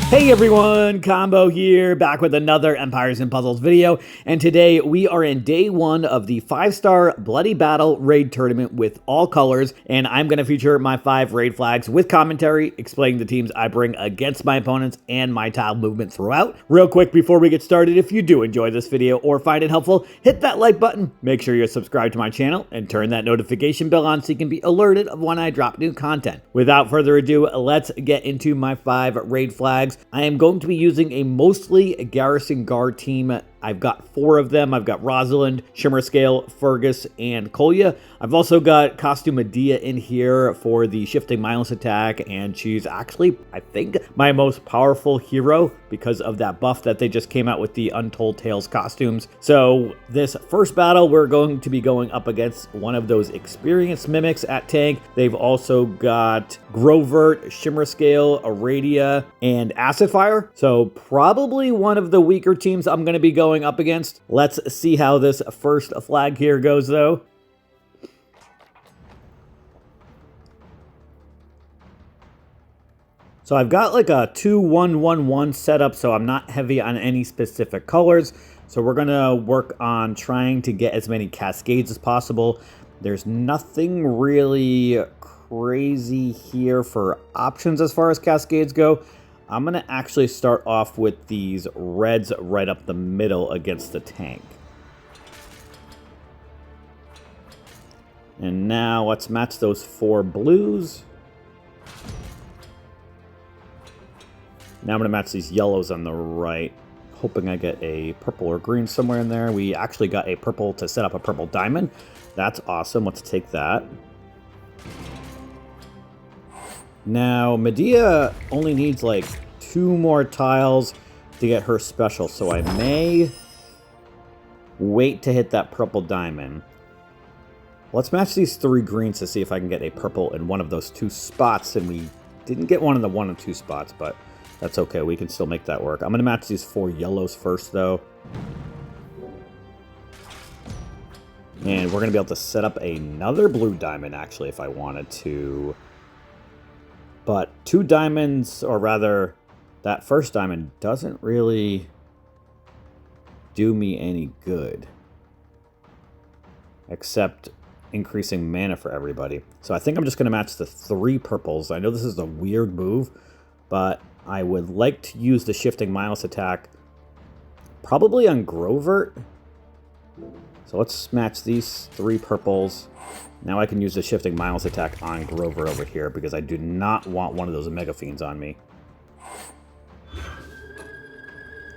Hey everyone, Combo here, back with another Empires and Puzzles video, and today we are in day one of the 5-star Bloody Battle raid tournament with all colors, and I'm going to feature my 5 raid flags with commentary, explaining the teams I bring against my opponents and my tile movement throughout. Real quick before we get started, if you do enjoy this video or find it helpful, hit that like button, make sure you're subscribed to my channel, and turn that notification bell on so you can be alerted of when I drop new content. Without further ado, let's get into my 5 raid flags. I am going to be using a mostly Garrison Guard team. I've got 4 of them. I've got Rosalind, Shimmerscale, Fergus, and Kolya. I've also got Costume Medea in here for the Shifting Mindless attack, and she's actually, I think, my most powerful hero because of that buff that they just came out with the Untold Tales costumes. So this first battle, we're going to be going up against one of those experienced mimics at tank. They've also got Grovert, Shimmerscale, Aradia, and Acid Fire. So probably one of the weaker teams I'm going to be going up against. Let's see how this first flag here goes though. So I've got like a 2-1-1-1 setup, so I'm not heavy on any specific colors. So we're gonna work on trying to get as many cascades as possible. There's nothing really crazy here for options as far as cascades go. I'm going to actually start off with these reds right up the middle against the tank. And now let's match those 4 blues. Now I'm going to match these yellows on the right, hoping I get a purple or green somewhere in there. We actually got a purple to set up a purple diamond. That's awesome. Let's take that. Now, Medea only needs like 2 more tiles to get her special, so I may wait to hit that purple diamond. Let's match these 3 greens to see if I can get a purple in one of those 2 spots, and we didn't get one in the 1 and 2 spots, but that's okay. We can still make that work. I'm going to match these 4 yellows first, though. And we're going to be able to set up another blue diamond, actually, if I wanted to. But 2 diamonds, or rather, that first diamond doesn't really do me any good. Except increasing mana for everybody. So I think I'm just going to match the 3 purples. I know this is a weird move, but I would like to use the Shifting Mindless attack probably on Grovert. So let's match these 3 purples. Now I can use the Shifting Mindless attack on Grover over here because I do not want one of those Mega Fiends on me.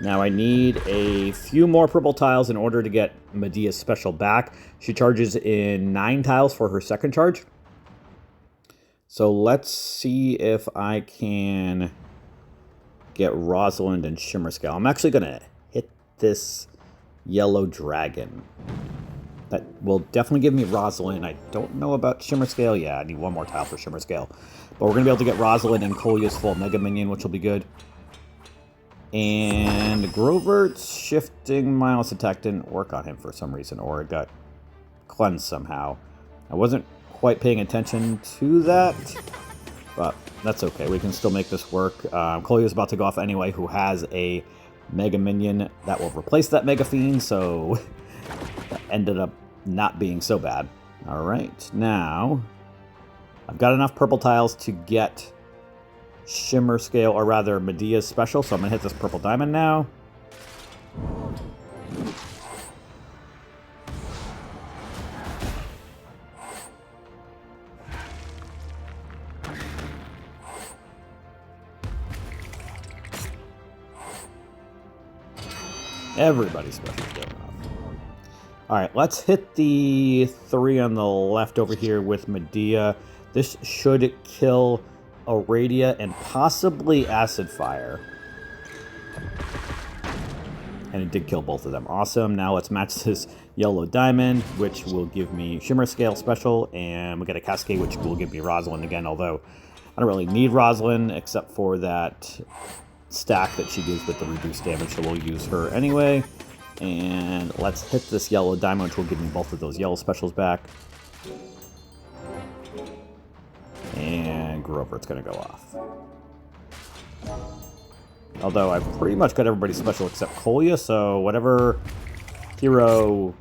Now I need a few more purple tiles in order to get Medea's special back. She charges in 9 tiles for her second charge. So let's see if I can get Rosalind and Shimmerscale. I'm actually going to hit this yellow dragon. That will definitely give me Rosalind. I don't know about Shimmerscale. Yeah, I need 1 more tile for Shimmerscale. But we're going to be able to get Rosalind and Kolya's full Mega Minion, which will be good. And Grovert's Shifting Mindless attack didn't work on him for some reason, or it got cleansed somehow. I wasn't quite paying attention to that, but that's okay. We can still make this work. Kolya's about to go off anyway, who has a Mega Minion that will replace that Mega Fiend, so that ended up not being so bad. Alright, now I've got enough purple tiles to get Shimmerscale, or rather Medea's special, so I'm going to hit this purple diamond now. Everybody's special is going off. Alright, let's hit the 3 on the left over here with Medea. This should kill Aradia and possibly Acid Fire. And it did kill both of them. Awesome. Now let's match this yellow diamond, which will give me Shimmerscale special, and we get a Cascade, which will give me Rosalind again, although I don't really need Rosalind except for that stack that she gives with the reduced damage, so we'll use her anyway. And let's hit this yellow diamond, which will give me both of those yellow specials back. And Grovert's going to go off. Although I've pretty much got everybody special except Kolya, so whatever hero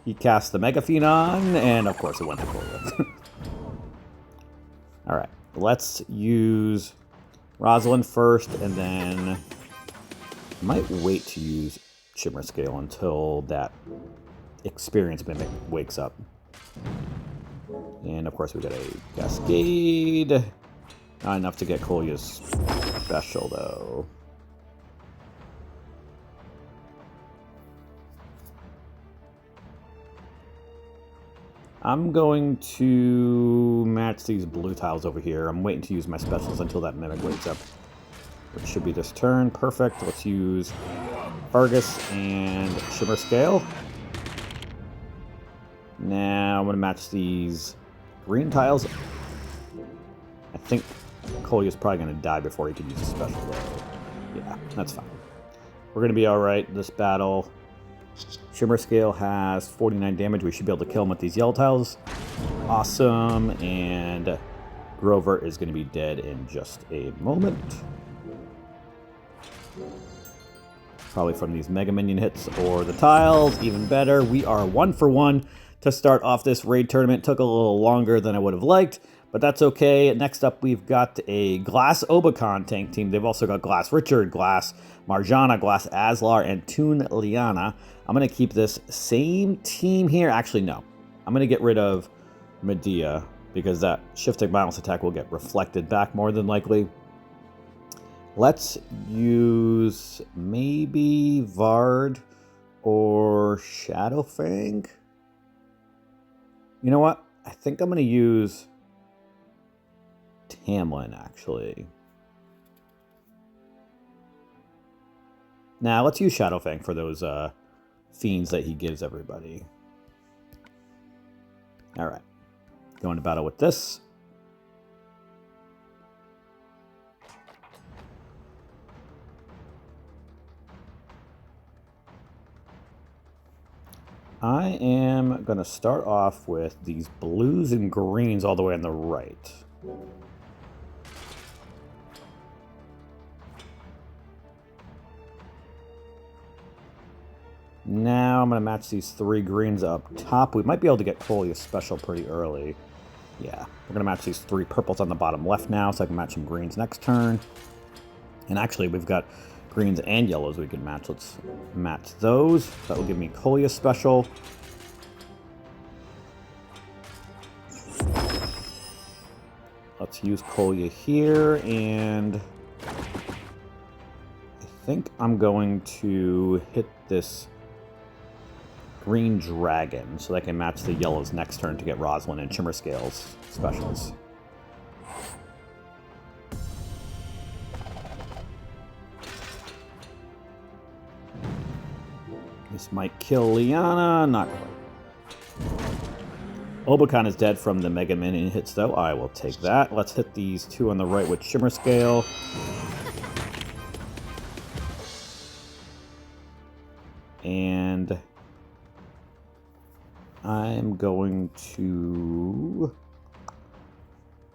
he cast the Mega Fiend on, and of course it went to Kolya. Alright, let's use Rosalind first, and then I might wait to use Shimmer Scale until that experience mimic wakes up. And of course we got a Cascade. Not enough to get Kolya's special though. I'm going to match these blue tiles over here. I'm waiting to use my specials until that mimic wakes up, which should be this turn. Perfect. Let's use Vargas and Shimmer Scale. Now I'm going to match these green tiles. I think Kolya's probably going to die before he can use a special though. Yeah, that's fine. We're going to be alright this battle. Shimmer Scale has 49 damage. We should be able to kill him with these yellow tiles. Awesome. And Grover is going to be dead in just a moment. Probably from these Mega Minion hits or the tiles. Even better. We are 1 for 1 to start off this raid tournament. Took a little longer than I would have liked, but that's okay. Next up, we've got a Glass Obacan tank team. They've also got Glass Richard, Glass Marjana, Glass Aslar, and Toon Liana. I'm going to keep this same team here. Actually, no. I'm going to get rid of Medea because that shifting violence attack will get reflected back more than likely. Let's use maybe Vard or Shadowfang. You know what? I think I'm going to use Tamlin, actually. Now, let's use Shadowfang for those fiends that he gives everybody. Alright. Going to battle with this. I am going to start off with these blues and greens all the way on the right. Now I'm going to match these 3 greens up top. We might be able to get Kolya's special pretty early. Yeah, we're going to match these 3 purples on the bottom left now, so I can match some greens next turn. And actually, we've got greens and yellows we can match. Let's match those. That will give me Kolya's special. Let's use Kolya here, and I think I'm going to hit this green dragon so that I can match the yellows next turn to get Rosalind and Shimmer Scale's specials. This might kill Liana, not quite. Obacan is dead from the Mega Minion hits though. I will take that. Let's hit these 2 on the right with Shimmer Scale. And I'm going to...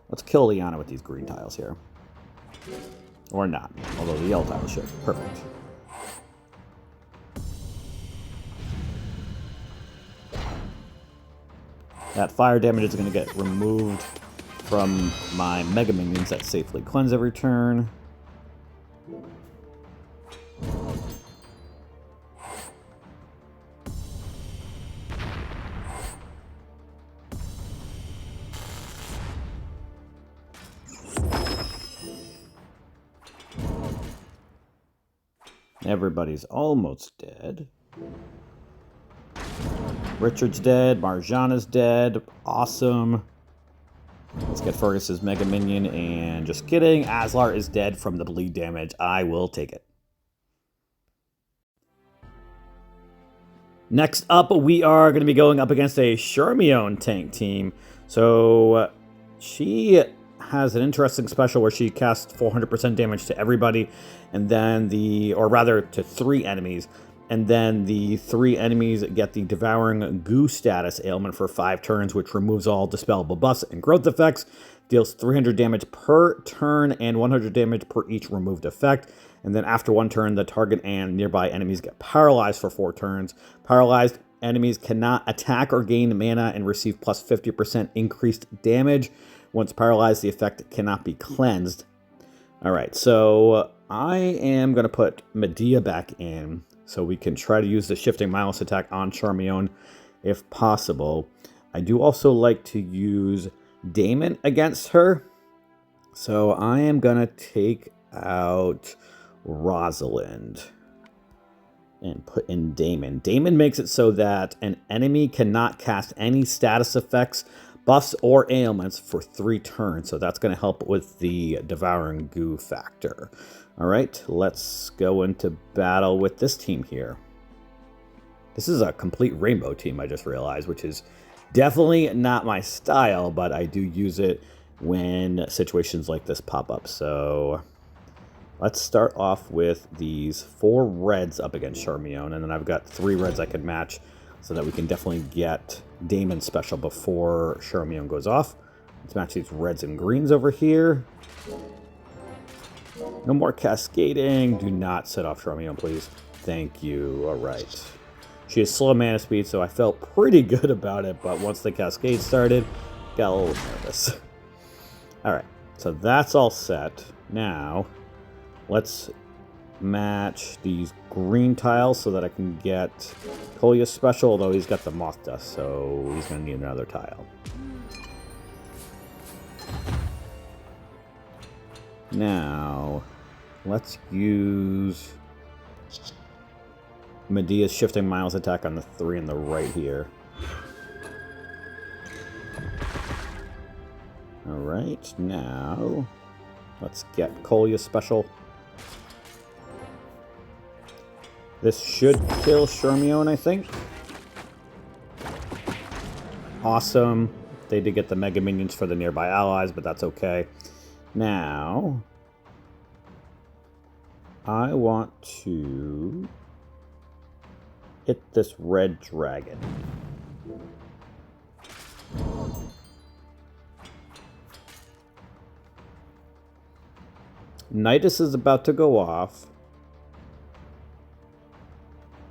let's kill Liana with these green tiles here. Or not, although the yellow tiles should. Perfect. That fire damage is going to get removed from my Mega Minions that safely cleanse every turn. Everybody's almost dead. Richard's dead. Marjana's dead. Awesome. Let's get Fergus's Mega Minion. And just kidding. Aslar is dead from the bleed damage. I will take it. Next up, we are going to be going up against a Shermione tank team. So she has an interesting special where she casts 400% damage to everybody, and then or rather to 3 enemies, and then the 3 enemies get the Devouring Goo status ailment for 5 turns, which removes all dispellable buffs and growth effects, deals 300 damage per turn and 100 damage per each removed effect, And then after 1 turn, the target and nearby enemies get paralyzed for 4 turns. Paralyzed enemies cannot attack or gain mana and receive plus 50% increased damage. Once paralyzed, the effect cannot be cleansed. All right, so I am going to put Medea back in so we can try to use the Shifting Miles attack on Charmion if possible. I do also like to use Daemon against her. So I am going to take out Rosalind and put in Daemon. Daemon makes it so that an enemy cannot cast any status effects, buffs, or ailments for 3 turns. So that's going to help with the Devouring Goo factor. All right, let's go into battle with this team here. This is a complete rainbow team, I just realized, which is definitely not my style, but I do use it when situations like this pop up. So let's start off with these 4 reds up against Charmion, and then I've got 3 reds I can match so that we can definitely get Daemon special before Charmion goes off. Let's match these reds and greens over here. No more cascading. Do not set off Charmion, please. Thank you. All right. She has slow mana speed, so I felt pretty good about it, but once the cascade started, got a little nervous. All right, so that's all set. Now, let's match these green tiles so that I can get Kolya's special, although he's got the Moth Dust, so he's going to need another tile. Now, let's use Medea's Shifting Miles attack on the 3 on the right here. Alright, now let's get Kolya's special. This should kill Charmion, I think. Awesome. They did get the Mega Minions for the nearby allies, but that's okay. Now, I want to hit this red dragon. Nidus is about to go off.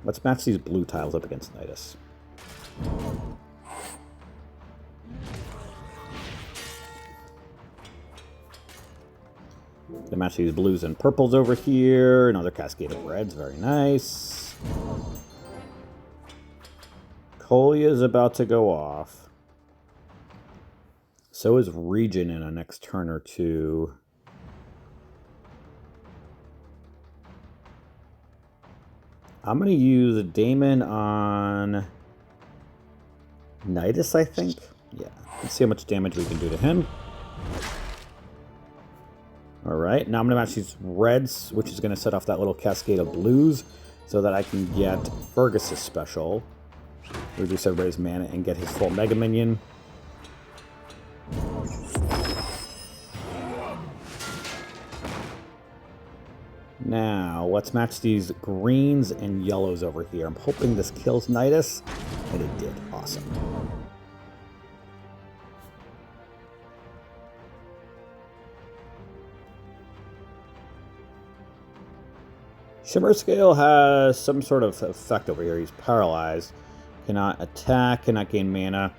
Let's match these blue tiles up against Nidus. They match these blues and purples over here. Another cascade of reds. Very nice. Kolya is about to go off. So is Regent in a next turn or two. I'm going to use Daemon on Nidus, I think. Yeah, let's see how much damage we can do to him. Alright, now I'm going to match these reds, which is going to set off that little cascade of blues, so that I can get Fergus' special. Reduce everybody's mana and get his full Mega Minion. Now, let's match these greens and yellows over here. I'm hoping this kills Nidus, and it did. Awesome. Shimmer Scale has some sort of effect over here. He's paralyzed. Cannot attack, cannot gain mana.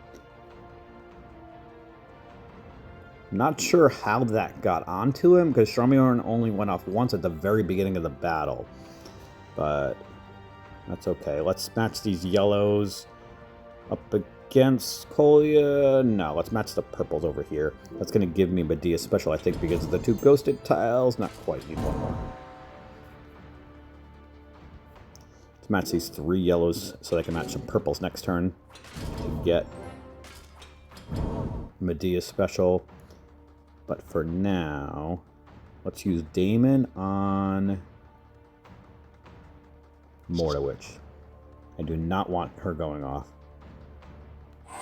Not sure how that got onto him, because Charmion only went off once at the very beginning of the battle. But that's okay. Let's match these yellows up against Kolya. No, let's match the purples over here. That's going to give me Medea special, I think, because of the 2 ghosted tiles. Not quite. Need one more. Let's match these 3 yellows so I can match some purples next turn to get Medea special. But for now, let's use Daemon on Mordowitch. I do not want her going off.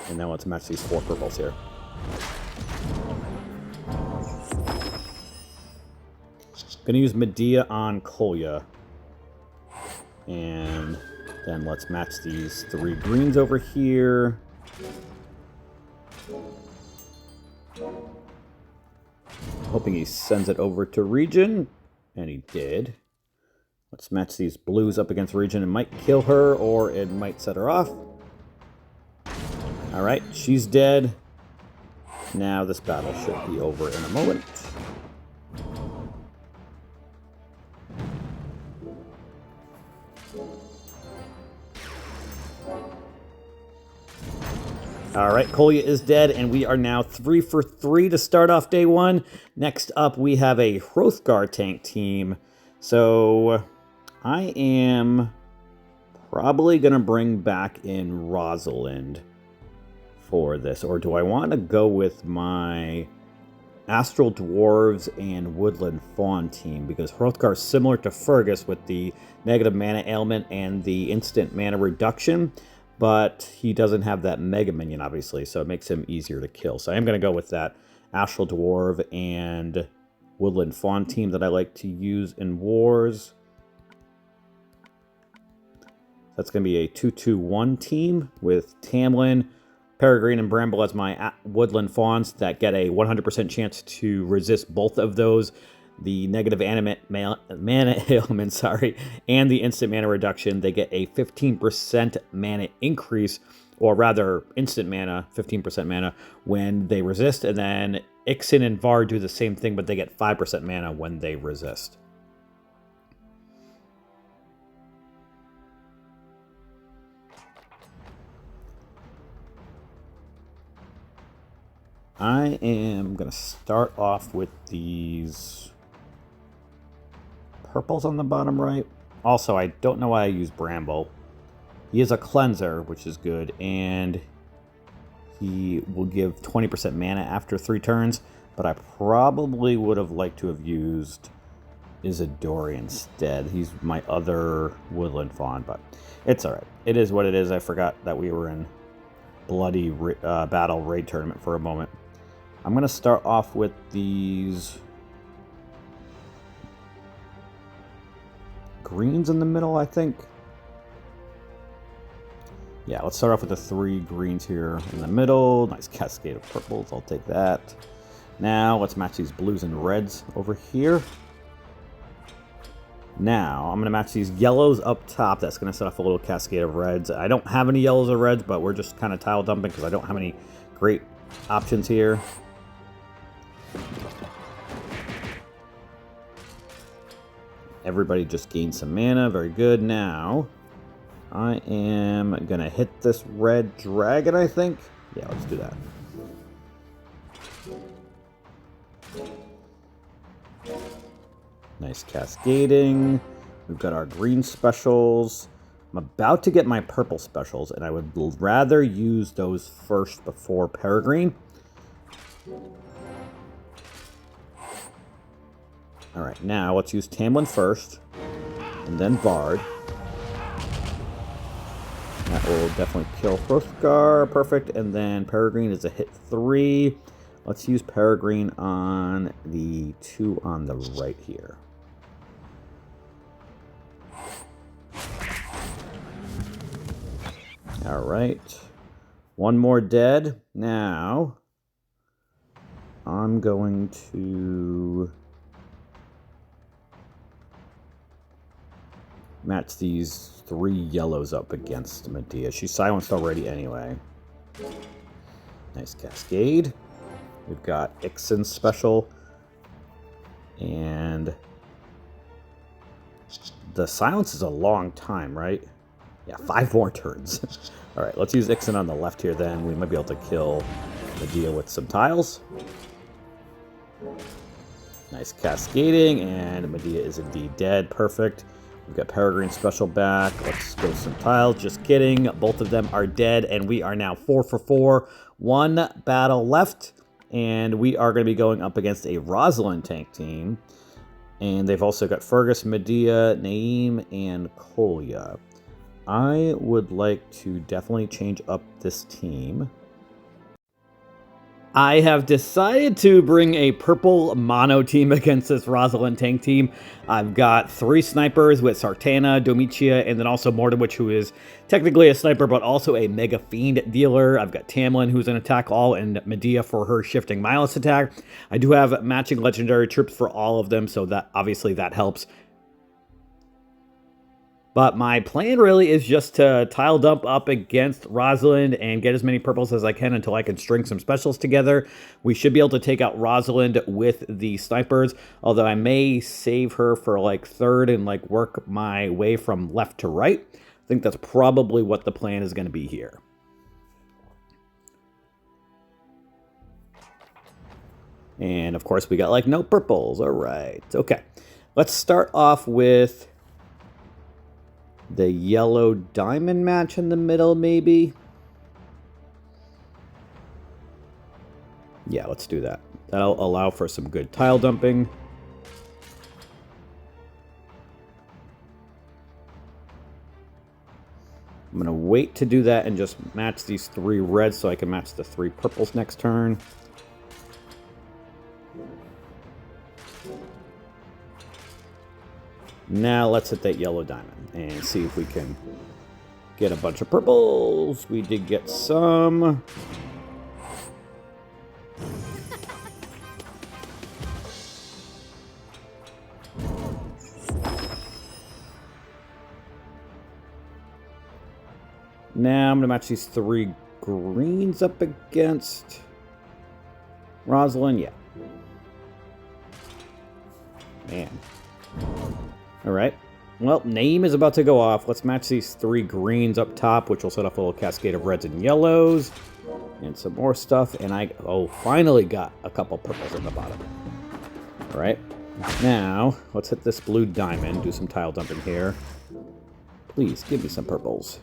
And then let's match these 4 purples here. Gonna use Medea on Kolya. And then let's match these 3 greens over here. Hoping he sends it over to Regent, and he did. Let's match these blues up against Regent. It might kill her, or it might set her off. Alright, she's dead. Now this battle should be over in a moment. Alright, Kolya is dead, and we are now 3 for 3 to start off day 1. Next up, we have a Hrothgar tank team. So, I am probably going to bring back in Rosalind for this. Or do I want to go with my Astral Dwarves and Woodland Fawn team? Because Hrothgar is similar to Fergus with the negative mana ailment and the instant mana reduction. But he doesn't have that Mega Minion, obviously, so it makes him easier to kill. So I am going to go with that Astral Dwarf and Woodland Fawn team that I like to use in wars. That's going to be a 2-2-1 team with Tamlin, Peregrine, and Bramble as my Woodland Fawns that get a 100% chance to resist both of those. The negative mana ailment, and the instant mana reduction. They get a 15% mana increase, or rather, instant mana, 15% mana, when they resist. And then Ixen and Var do the same thing, but they get 5% mana when they resist. I am going to start off with these purples on the bottom right. Also, I don't know why I use Bramble. He is a cleanser, which is good, and he will give 20% mana after 3 turns, but I probably would have liked to have used Isidori instead. He's my other Woodland Fawn, but it's alright. It is what it is. I forgot that we were in Bloody Battle Raid Tournament for a moment. I'm going to start off with these greens in the middle, I think. Yeah, let's start off with the 3 greens here in the middle. Nice cascade of purples. I'll take that. Now, let's match these blues and reds over here. Now, I'm going to match these yellows up top. That's going to set off a little cascade of reds. I don't have any yellows or reds, but we're just kind of tile dumping because I don't have any great options here. Everybody just gained some mana. Very good. Now, I am going to hit this red dragon, I think. Yeah, let's do that. Nice cascading. We've got our green specials. I'm about to get my purple specials, and I would rather use those first before Peregrine. Alright, now let's use Tamlin first, and then Bard. That will definitely kill Hrothgar. Perfect. And then Peregrine is a hit 3. Let's use Peregrine on the 2 on the right here. Alright. 1 more dead. Now, I'm going to match these 3 yellows up against Medea. She's silenced already anyway. Nice cascade. We've got Ixen's special. And the silence is a long time, right? Yeah, 5 more turns. Alright, let's use Ixen on the left here then. We might be able to kill Medea with some tiles. Nice cascading, and Medea is indeed dead. Perfect. We've got Peregrine special back. Let's go some tiles. Just kidding. Both of them are dead, and we are now 4 for 4. 1 battle left, and we are going to be going up against a Rosalind tank team. And they've also got Fergus, Medea, Naeem, and Kolya. I would like to definitely change up this team. I have decided to bring a purple mono team against this Rosalind tank team. I've got 3 snipers with Sartana, Domitia, and then also Mordowich, who is technically a sniper, but also a Mega Fiend dealer. I've got Tamlin, who's an attack all, and Medea for her shifting Milus attack. I do have matching legendary troops for all of them, so that obviously that helps. But my plan really is just to tile dump up against Rosalind and get as many purples as I can until I can string some specials together. We should be able to take out Rosalind with the snipers, although I may save her for like third and like work my way from left to right. I think that's probably what the plan is going to be here. And of course we got like no purples. All right. Okay. Let's start off with the yellow diamond match in the middle, maybe. Yeah, let's do that. That'll allow for some good tile dumping. I'm going to wait to do that and just match these 3 reds so I can match the 3 purples next turn. Now let's hit that yellow diamond and see if we can get a bunch of purples. We did get some. Now I'm going to match these 3 greens up against Rosalind. Yeah. Man. All right. Well, Naeem is about to go off. Let's match these 3 greens up top, which will set off a little cascade of reds and yellows. And some more stuff. And I, finally got a couple purples at the bottom. All right. Now, let's hit this blue diamond. Do some tile dumping here. Please, give me some purples.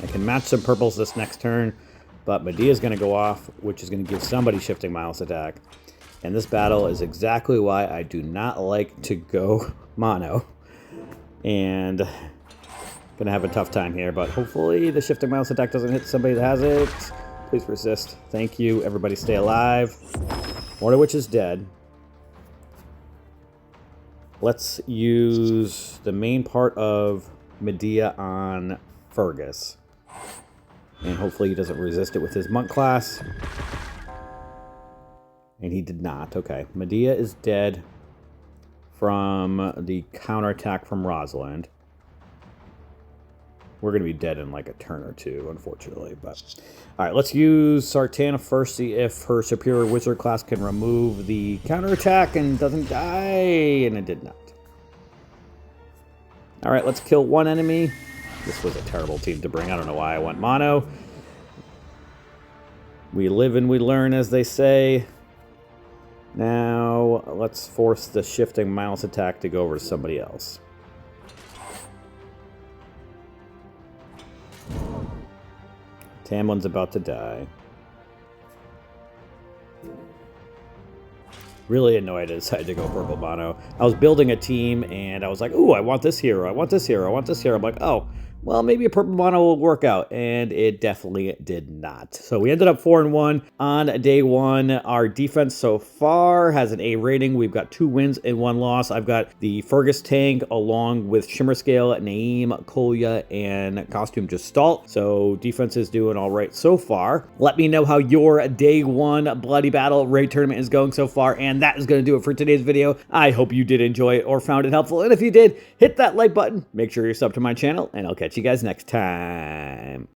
I can match some purples this next turn, but Medea's going to go off, which is going to give somebody Shifting Miles attack. And this battle is exactly why I do not like to go mono. And gonna have a tough time here, but hopefully the Shifting Miles attack doesn't hit somebody that has it. Please resist. Thank you. Everybody stay alive. Mortar Witch is dead. Let's use the main part of Medea on Fergus. And hopefully he doesn't resist it with his monk class. And he did not. Okay. Medea is dead from the counterattack from Rosalind. We're going to be dead in like a turn or two, unfortunately. But all right, let's use Sartana first, see if her superior wizard class can remove the counterattack and doesn't die. And it did not. All right, let's kill one enemy. This was a terrible team to bring. I don't know why I went mono. We live and we learn, as they say. Now, let's force the Shifting Miles attack to go over to somebody else. Tamlin's about to die. Really annoyed I decided to go purple mono. I was building a team, and I was like, ooh, I want this hero, I want this hero, I want this hero. I'm like, oh, well, maybe a purple mono will work out, and it definitely did not. So we ended up 4-1 on day 1. Our defense so far has an A rating. We've got 2 wins and 1 loss. I've got the Fergus tank along with Shimmerscale, Naeem, Kolya, and Costume Gestalt. So defense is doing all right so far. Let me know how your day 1 Bloody Battle raid tournament is going so far, and that is going to do it for today's video. I hope you did enjoy it or found it helpful, and if you did, hit that like button, make sure you're subbed to my channel, and I'll catch you guys next time.